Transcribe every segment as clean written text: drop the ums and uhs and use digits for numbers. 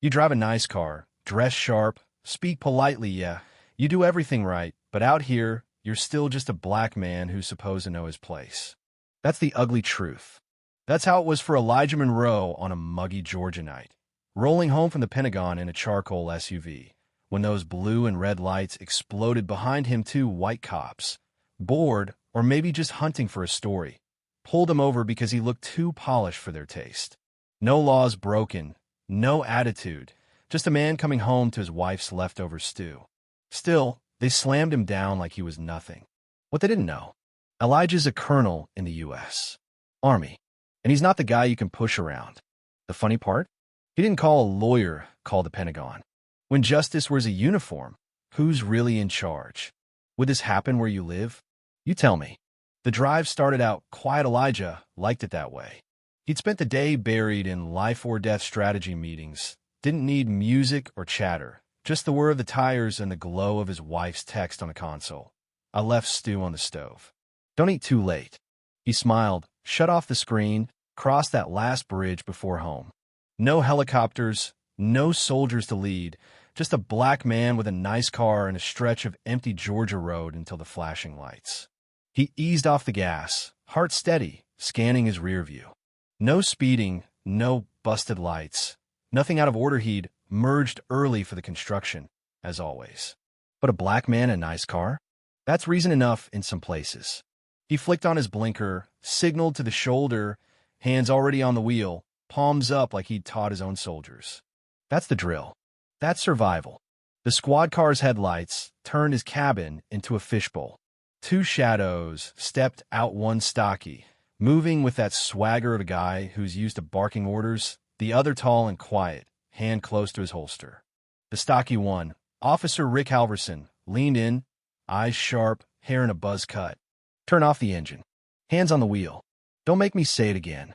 You drive a nice car, dress sharp, speak politely, yeah. You do everything right, but out here, you're still just a black man who's supposed to know his place. That's the ugly truth. That's how it was for Elijah Monroe on a muggy Georgia night, rolling home from the Pentagon in a charcoal SUV, when those blue and red lights exploded behind him. Two white cops, bored or maybe just hunting for a story, pulled him over because he looked too polished for their taste. No laws broken, no attitude, just a man coming home to his wife's leftover stew. Still, they slammed him down like he was nothing. What they didn't know, Elijah's a colonel in the U.S. Army, and he's not the guy you can push around. The funny part? He didn't call a lawyer, call the Pentagon. When justice wears a uniform, who's really in charge? Would this happen where you live? You tell me. The drive started out quiet. Elijah liked it that way. He'd spent the day buried in life-or-death strategy meetings, didn't need music or chatter, just the whir of the tires and the glow of his wife's text on the console. I left stew on the stove. Don't eat too late. He smiled, shut off the screen, crossed that last bridge before home. No helicopters, no soldiers to lead, just a black man with a nice car and a stretch of empty Georgia road until the flashing lights. He eased off the gas, heart steady, scanning his rear view. No speeding, no busted lights, nothing out of order. He'd merged early for the construction, as always. But a black man in a nice car? That's reason enough in some places. He flicked on his blinker, signaled to the shoulder, hands already on the wheel, palms up like he'd taught his own soldiers. That's the drill. That's survival. The squad car's headlights turned his cabin into a fishbowl. Two shadows stepped out, one stocky, moving with that swagger of a guy who's used to barking orders, the other tall and quiet, hand close to his holster. The stocky one, Officer Rick Halverson, leaned in, eyes sharp, hair in a buzz cut. Turn off the engine. Hands on the wheel. Don't make me say it again.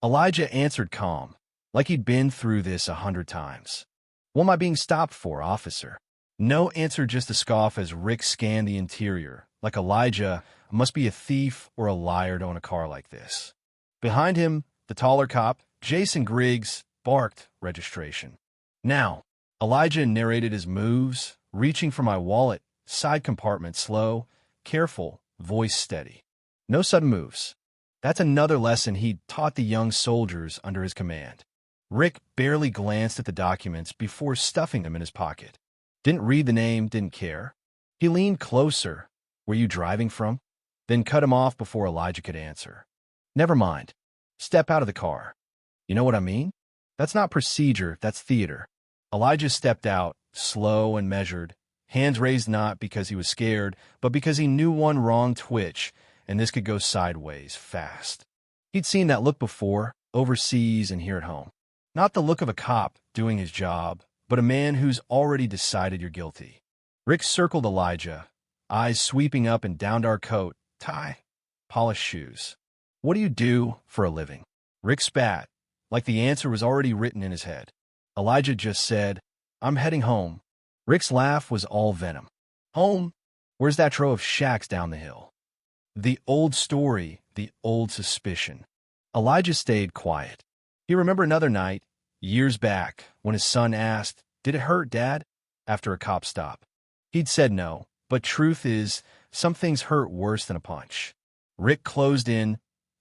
Elijah answered calm, like he'd been through this 100 times. What am I being stopped for, officer? No answer, just a scoff as Rick scanned the interior, like Elijah must be a thief or a liar to own a car like this. Behind him, the taller cop, Jason Griggs, barked registration. Now, Elijah narrated his moves, reaching for my wallet, side compartment slow, careful, voice steady. No sudden moves. That's another lesson he'd taught the young soldiers under his command. Rick barely glanced at the documents before stuffing them in his pocket. Didn't read the name, didn't care. He leaned closer. Were you driving from? Then cut him off before Elijah could answer. Never mind. Step out of the car. You know what I mean? That's not procedure, that's theater. Elijah stepped out, slow and measured, hands raised not because he was scared, but because he knew one wrong twitch, and this could go sideways fast. He'd seen that look before, overseas and here at home. Not the look of a cop doing his job, but a man who's already decided you're guilty. Rick circled Elijah, eyes sweeping up and down our coat, tie, polished shoes. What do you do for a living? Rick spat, like the answer was already written in his head. Elijah just said, I'm heading home. Rick's laugh was all venom. Home? Where's that row of shacks down the hill? The old story, the old suspicion. Elijah stayed quiet. He remembered another night, years back, when his son asked, Did it hurt, Dad? After a cop stop. He'd said no, but truth is, some things hurt worse than a punch. Rick closed in,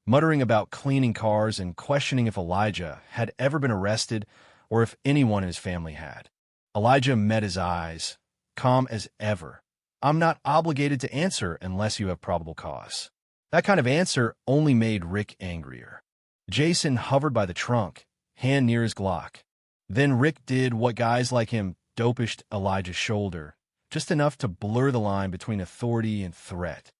muttering about cleaning cars and questioning if Elijah had ever been arrested or if anyone in his family had. Elijah met his eyes, calm as ever. I'm not obligated to answer unless you have probable cause. That kind of answer only made Rick angrier. Jason hovered by the trunk, hand near his Glock. Then Rick did what guys like him dopest Elijah's shoulder, just enough to blur the line between authority and threat.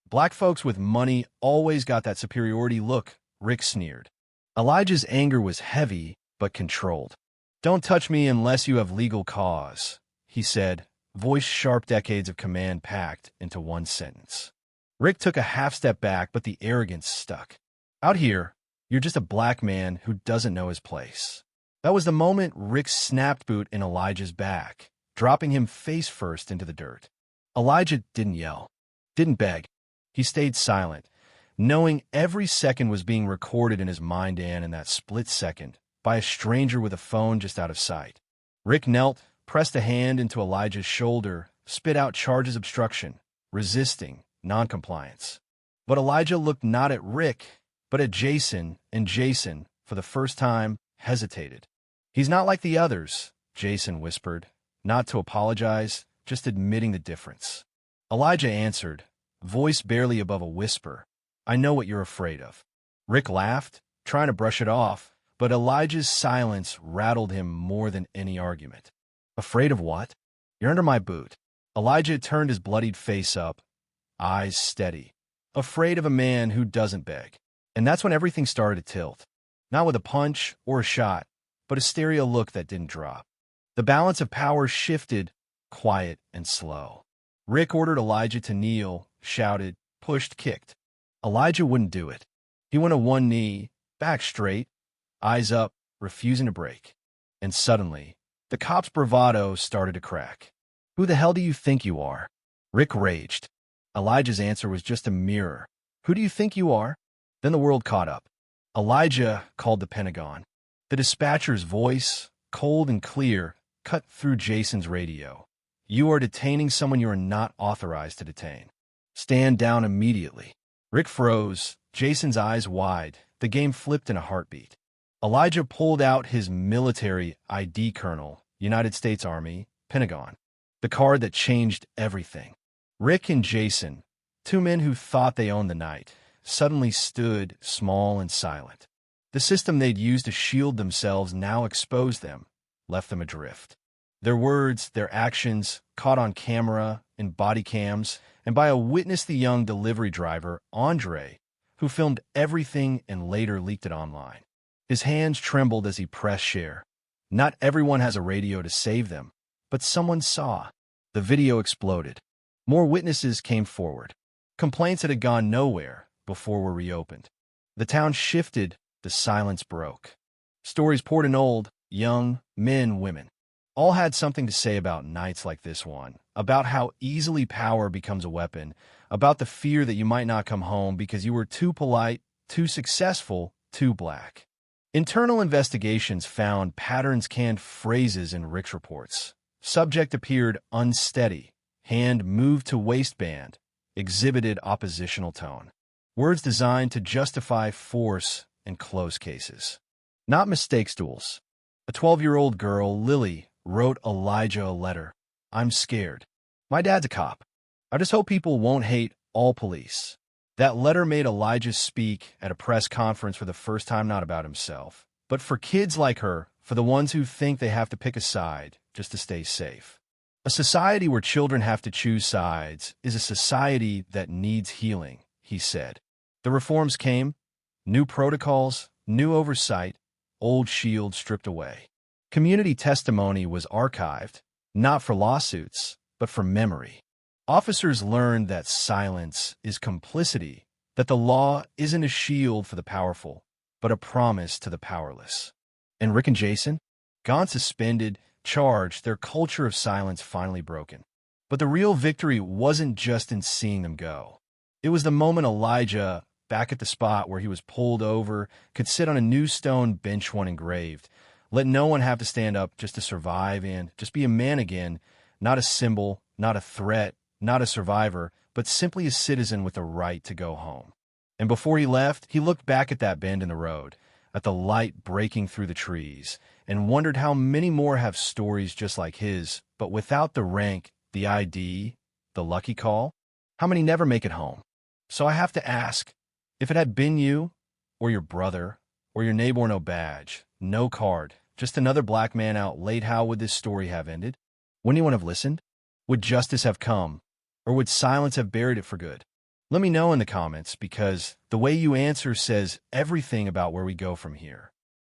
Black folks with money always got that superiority look, Rick sneered. Elijah's anger was heavy, but controlled. Don't touch me unless you have legal cause, he said, voice sharp, decades of command packed into one sentence. Rick took a half step back, but the arrogance stuck. Out here, you're just a black man who doesn't know his place. That was the moment Rick snapped boot in Elijah's back, dropping him face first into the dirt. Elijah didn't yell, didn't beg. He stayed silent, knowing every second was being recorded in his mind, and in that split second, by a stranger with a phone just out of sight. Rick knelt, pressed a hand into Elijah's shoulder, spit out charges of obstruction, resisting, noncompliance. But Elijah looked not at Rick, but at Jason, and Jason, for the first time, hesitated. "He's not like the others," Jason whispered, not to apologize, just admitting the difference. Elijah answered, voice barely above a whisper, "I know what you're afraid of." Rick laughed, trying to brush it off, but Elijah's silence rattled him more than any argument. "Afraid of what?" "You're under my boot." Elijah turned his bloodied face up, eyes steady. "Afraid of a man who doesn't beg." And that's when everything started to tilt. Not with a punch or a shot, but a stereo look that didn't drop. The balance of power shifted, quiet and slow. Rick ordered Elijah to kneel, shouted, pushed, kicked. Elijah wouldn't do it. He went on one knee, back straight, eyes up, refusing to break. And suddenly, the cop's bravado started to crack. "Who the hell do you think you are?" Rick raged. Elijah's answer was just a mirror. "Who do you think you are?" Then the world caught up. Elijah called the Pentagon. The dispatcher's voice, cold and clear, cut through Jason's radio. "You are detaining someone you are not authorized to detain. Stand down immediately." Rick froze, Jason's eyes wide. The game flipped in a heartbeat. Elijah pulled out his military ID Colonel, United States Army, Pentagon, the card that changed everything. Rick and Jason, two men who thought they owned the night, suddenly stood small and silent. The system they'd used to shield themselves now exposed them, left them adrift. Their words, their actions, caught on camera, in body cams, and by a witness, the young delivery driver, Andre, who filmed everything and later leaked it online. His hands trembled as he pressed share. Not everyone has a radio to save them, but someone saw. The video exploded. More witnesses came forward. Complaints that had gone nowhere before were reopened. The town shifted, the silence broke. Stories poured in old, young, men, women. All had something to say about nights like this one, about how easily power becomes a weapon, about the fear that you might not come home because you were too polite, too successful, too black. Internal investigations found patterns, canned phrases in Rick's reports. Subject appeared unsteady, hand moved to waistband, exhibited oppositional tone. Words designed to justify force in close cases. Not mistake stools. A 12-year-old girl, Lily, wrote Elijah a letter. "I'm scared. My dad's a cop. I just hope people won't hate all police." That letter made Elijah speak at a press conference for the first time, not about himself, but for kids like her, for the ones who think they have to pick a side just to stay safe. A society where children have to choose sides is a society that needs healing, he said. The reforms came, new protocols, new oversight, old shields stripped away. Community testimony was archived, not for lawsuits, but for memory. Officers learned that silence is complicity, that the law isn't a shield for the powerful, but a promise to the powerless. And Rick and Jason? Gone suspended, charged, their culture of silence finally broken. But the real victory wasn't just in seeing them go. It was the moment Elijah, back at the spot where he was pulled over, could sit on a new stone bench one engraved, let no one have to stand up just to survive and just be a man again, not a symbol, not a threat, not a survivor, but simply a citizen with a right to go home. And before he left, he looked back at that bend in the road, at the light breaking through the trees, and wondered how many more have stories just like his, but without the rank, the ID, the lucky call. How many never make it home? So I have to ask, if it had been you, or your brother, or your neighbor, no badge, no card, just another black man out late, how would this story have ended? Wouldn't anyone have listened? Would justice have come? Or would silence have buried it for good? Let me know in the comments, because the way you answer says everything about where we go from here.